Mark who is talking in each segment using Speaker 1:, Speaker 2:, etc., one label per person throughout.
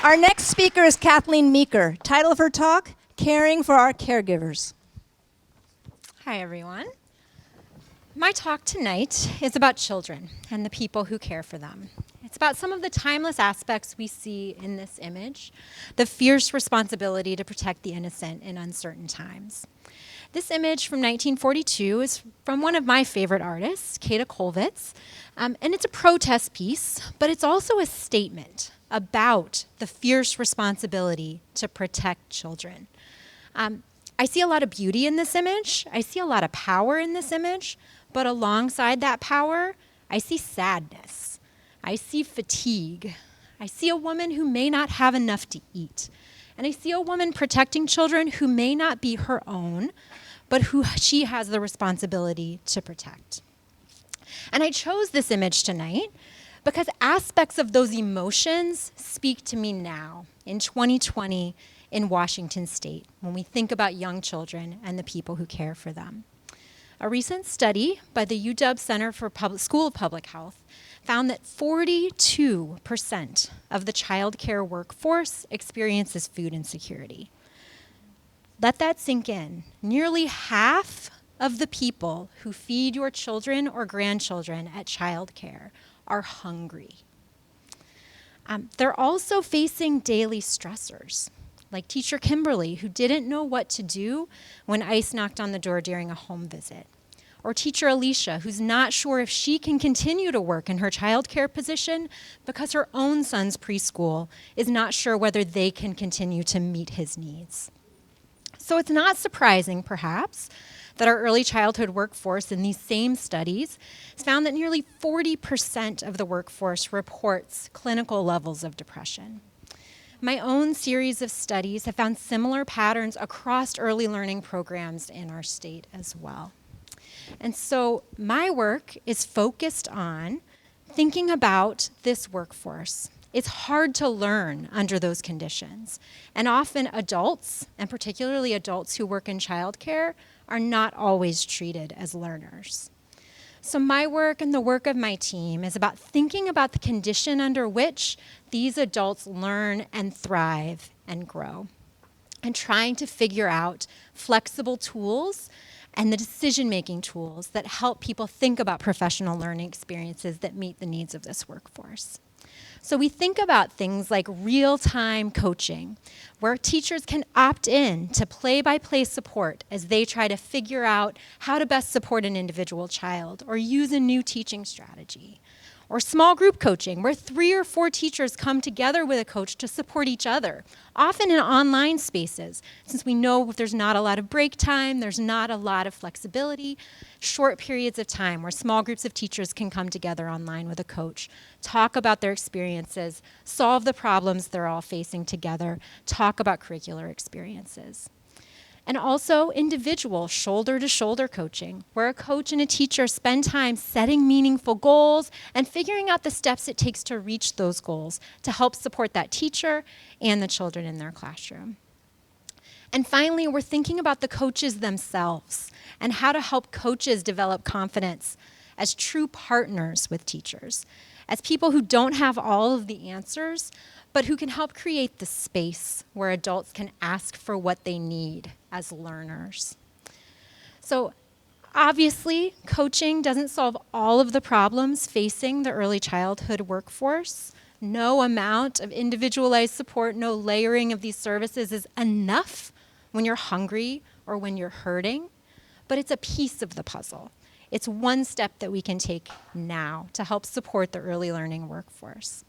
Speaker 1: Our next speaker is Kathleen Meeker. Title of her talk, Caring for Our Caregivers.
Speaker 2: Hi, everyone. My talk tonight is about children and the people who care for them. It's about some of the timeless aspects we see in this image, the fierce responsibility to protect the innocent in uncertain times. This image from 1942 is from one of my favorite artists, Kata Kollwitz, and it's a protest piece, but it's also a statement about the fierce responsibility to protect children. I see a lot of beauty in this image. I see a lot of power in this image, but alongside that power, I see sadness. I see fatigue. I see a woman who may not have enough to eat. And I see a woman protecting children who may not be her own, but who she has the responsibility to protect. And I chose this image tonight because aspects of those emotions speak to me now, in 2020, in Washington State, when we think about young children and the people who care for them. A recent study by the UW Center for School of Public Health found that 42% of the child care workforce experiences food insecurity. Let that sink in. Nearly half of the people who feed your children or grandchildren at child care are hungry. They're also facing daily stressors, like teacher Kimberly, who didn't know what to do when ICE knocked on the door during a home visit. Or teacher Alicia, who's not sure if she can continue to work in her childcare position because her own son's preschool is not sure whether they can continue to meet his needs. So it's not surprising, perhaps, that our early childhood workforce in these same studies has found that nearly 40% of the workforce reports clinical levels of depression. My own series of studies have found similar patterns across early learning programs in our state as well. And so my work is focused on thinking about this workforce. It's hard to learn under those conditions. And often adults, and particularly adults who work in childcare, are not always treated as learners. So my work and the work of my team is about thinking about the condition under which these adults learn and thrive and grow, and trying to figure out flexible tools and the decision-making tools that help people think about professional learning experiences that meet the needs of this workforce. So we think about things like real-time coaching, where teachers can opt in to play-by-play support as they try to figure out how to best support an individual child or use a new teaching strategy. Or small group coaching, where 3 or 4 teachers come together with a coach to support each other, often in online spaces, since we know if there's not a lot of break time, there's not a lot of flexibility, short periods of time where small groups of teachers can come together online with a coach, talk about their experiences, solve the problems they're all facing together, talk about curricular experiences. And also individual shoulder-to-shoulder coaching, where a coach and a teacher spend time setting meaningful goals and figuring out the steps it takes to reach those goals to help support that teacher and the children in their classroom. And finally, we're thinking about the coaches themselves and how to help coaches develop confidence as true partners with teachers, as people who don't have all of the answers, but who can help create the space where adults can ask for what they need as learners. So obviously, coaching doesn't solve all of the problems facing the early childhood workforce. No amount of individualized support, no layering of these services is enough when you're hungry or when you're hurting, but it's a piece of the puzzle. It's one step that we can take now to help support the early learning workforce.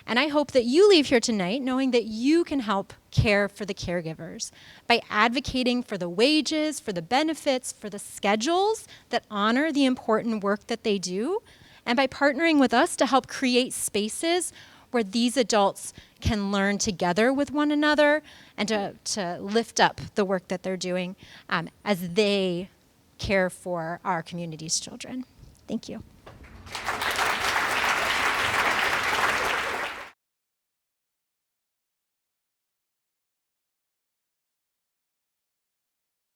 Speaker 2: And I hope that you leave here tonight knowing that you can help care for the caregivers by advocating for the wages, for the benefits, for the schedules that honor the important work that they do, and by partnering with us to help create spaces where these adults can learn together with one another and to lift up the work that they're doing as they care for our community's children. Thank you.